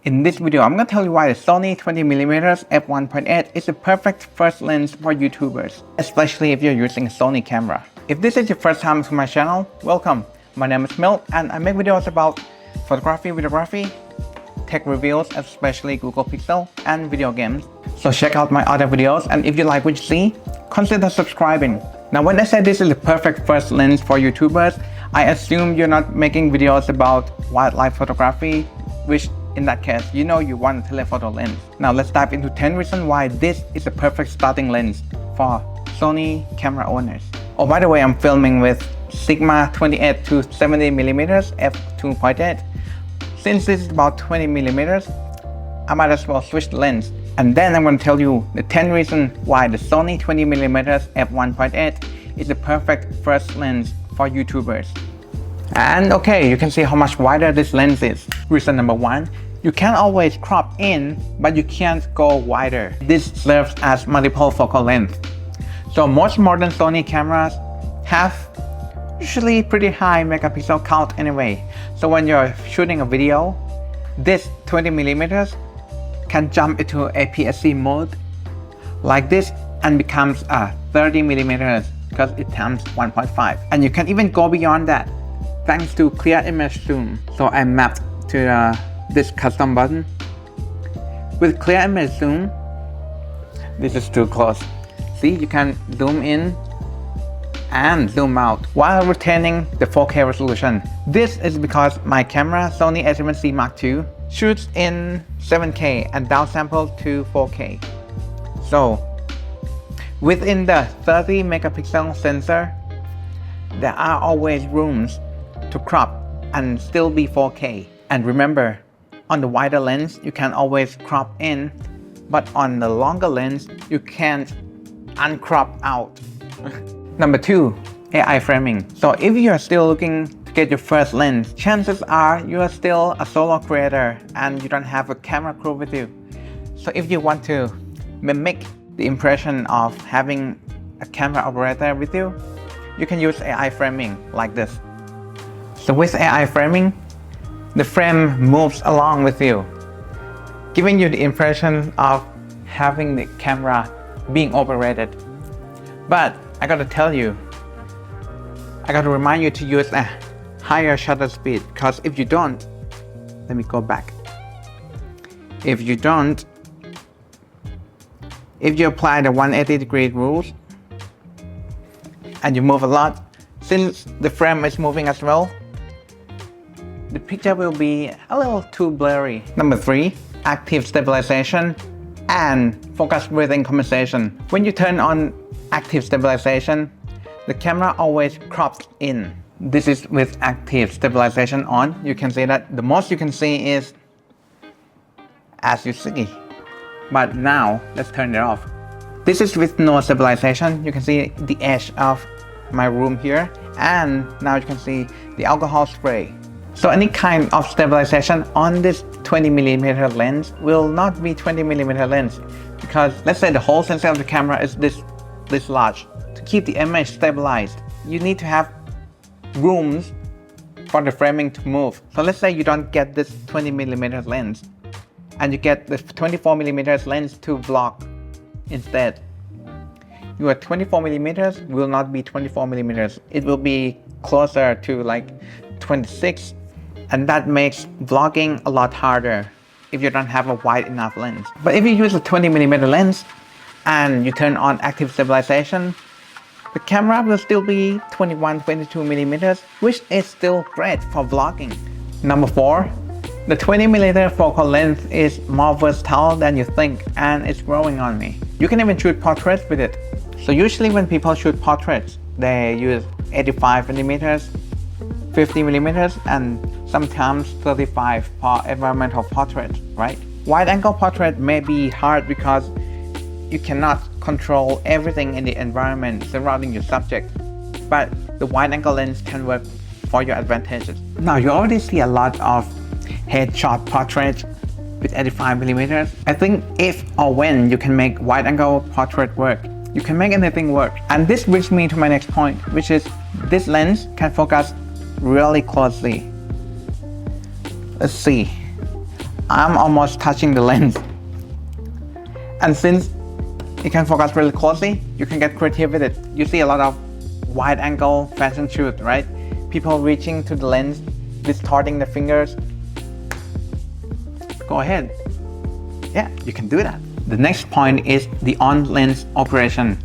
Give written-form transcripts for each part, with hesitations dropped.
In this video, I'm going to tell you why the Sony 20mm f1.8 is the perfect first lens for YouTubers, especially if you're using a Sony camera. If this is your first time to my channel, welcome. My name is Milk and I make videos about photography, videography, tech reviews, especially Google Pixel, and video games. So check out my other videos, and if you like what you see, consider subscribing. Now when I say this is the perfect first lens for YouTubers, I assume you're not making videos about wildlife photography, which in that case, you know you want a telephoto lens. Now let's dive into 10 reasons why this is a perfect starting lens for Sony camera owners. Oh, by the way, I'm filming with Sigma 28 to 70mm f2.8. Since this is about 20mm, I might as well switch the lens. And then I'm going to tell you the 10 reasons why the Sony 20mm f1.8 is the perfect first lens for YouTubers. And okay, you can see how much wider this lens is. Reason number 1, you can always crop in, but you can't go wider. This serves as multiple focal length. So most modern Sony cameras have usually pretty high megapixel count anyway. So when you're shooting a video, this 20mm can jump into APS-C mode like this and becomes a 30mm because it times 1.5. And you can even go beyond that thanks to clear image zoom. So I mapped to this custom button. With clear image zoom, this is too close. See, you can zoom in and zoom out while retaining the 4K resolution. This is because my camera, Sony A7C Mark II, shoots in 7K and downsampled to 4K. So within the 30 megapixel sensor, there are always rooms to crop and still be 4K. And remember, on the wider lens, you can always crop in, but on the longer lens, you can't uncrop out. Number 2, AI framing. So if you are still looking to get your first lens, chances are you are still a solo creator and you don't have a camera crew with you. So if you want to mimic the impression of having a camera operator with you, you can use AI framing like this. So with AI framing, the frame moves along with you, giving you the impression of having the camera being operated. But I gotta tell you, I gotta remind you to use a higher shutter speed, because if you don't, let me go back. If you apply the 180-degree rules and you move a lot, since the frame is moving as well, the picture will be a little too blurry. Number 3, active stabilization and focus breathing compensation. When you turn on active stabilization, the camera always crops in. This is with active stabilization on. You can see that the most you can see is as you see. But now let's turn it off. This is with no stabilization. You can see the edge of my room here, and now you can see the alcohol spray. So any kind of stabilization on this 20mm lens will not be 20mm lens, because let's say the whole sensor of the camera is this large. To keep the image stabilized, you need to have rooms for the framing to move. So let's say you don't get this 20mm lens and you get the 24mm lens to vlog instead. Your 24mm will not be 24mm. It will be closer to like 26, and that makes vlogging a lot harder if you don't have a wide enough lens. But if you use a 20mm lens and you turn on active stabilization, the camera will still be 21-22mm, which is still great for vlogging. Number 4, the 20mm focal length is more versatile than you think, and it's growing on me. You can even shoot portraits with it. So usually when people shoot portraits, they use 85mm, 50mm, and sometimes 35 for environmental portraits, right? Wide-angle portrait may be hard because you cannot control everything in the environment surrounding your subject, but the wide-angle lens can work for your advantages. Now you already see a lot of headshot portraits with 85mm. I think if or when you can make wide-angle portrait work, you can make anything work. And this brings me to my next point, which is this lens can focus really closely. Let's see. I'm almost touching the lens. And since it can focus really closely, you can get creative with it. You see a lot of wide angle fashion shoot, right? People reaching to the lens, distorting the fingers. Go ahead. Yeah, you can do that. The next point is the on-lens operation.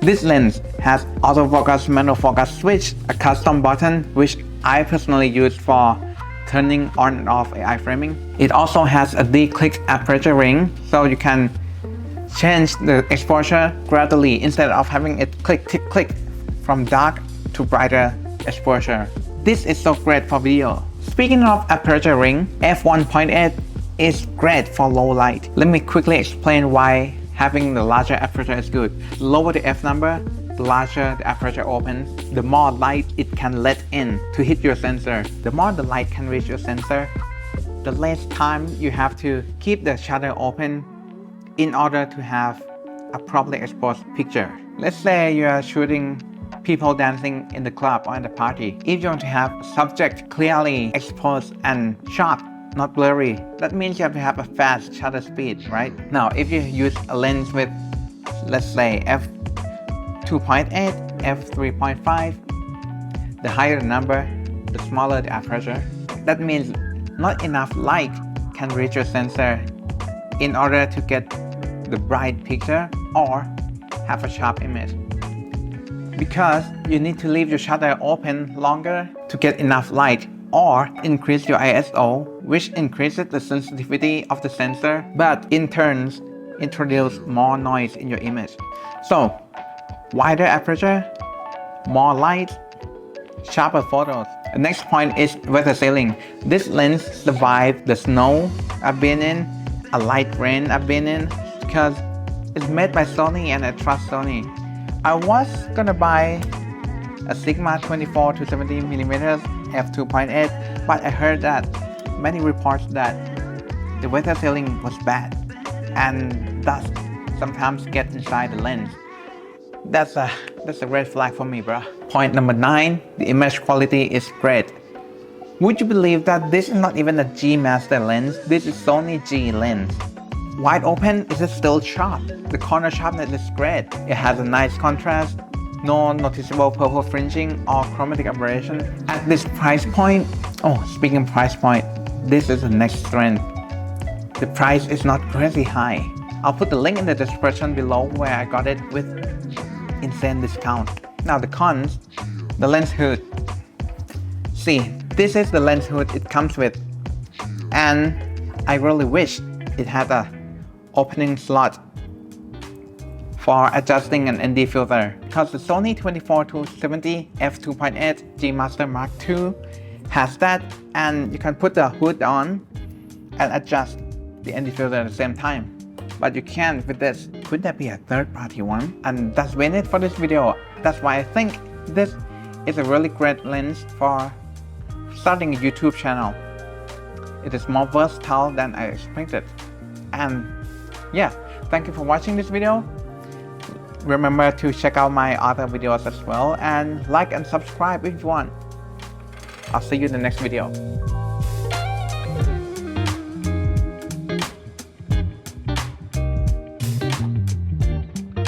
This lens has autofocus, manual focus switch, a custom button, which I personally use for turning on and off AI framing. It also has a declick aperture ring, so you can change the exposure gradually instead of having it click, click, click from dark to brighter exposure. This is so great for video. Speaking of aperture ring, f1.8 is great for low light. Let me quickly explain why having the larger aperture is good. The lower the f number, the larger the aperture opens, the more light it can let in to hit your sensor. The more the light can reach your sensor, the less time you have to keep the shutter open in order to have a properly exposed picture. Let's say you are shooting people dancing in the club or in the party. If you want to have a subject clearly exposed and sharp, not blurry, that means you have to have a fast shutter speed, right? Now, if you use a lens with, let's say, f2.8, f3.5, the higher the number, the smaller the aperture. That means not enough light can reach your sensor in order to get the bright picture or have a sharp image. Because you need to leave your shutter open longer to get enough light, or increase your ISO, which increases the sensitivity of the sensor, but in turn introduce more noise in your image. So, wider aperture, more light, sharper photos. The next point is weather sealing. This lens survived the snow I've been in, a light rain I've been in, because it's made by Sony and I trust Sony. I was gonna buy a Sigma 24 to 70mm f2.8, but I heard that many reports that the weather sealing was bad and dust sometimes get inside the lens. That's a red flag for me, bro. Point number 9, the image quality is great. Would you believe that this is not even a G Master lens? This is Sony G lens. Wide open, is it still sharp? The corner sharpness is great. It has a nice contrast, no noticeable purple fringing or chromatic aberration. At this price point, speaking of price point, this is the next trend. The price is not crazy high. I'll put the link in the description below where I got it with insane discount. Now the cons, the lens hood. See, this is the lens hood it comes with, and I really wish it had a opening slot for adjusting an ND filter, because the Sony 24 to 70 f2.8 G Master Mark II has that, and you can put the hood on and adjust the ND filter at the same time. But you can't with this. Could that be a third-party one? And that's been it for this video. That's why I think this is a really great lens for starting a YouTube channel. It is more versatile than I expected. And yeah, thank you for watching this video. Remember to check out my other videos as well, and like and subscribe if you want. I'll see you in the next video.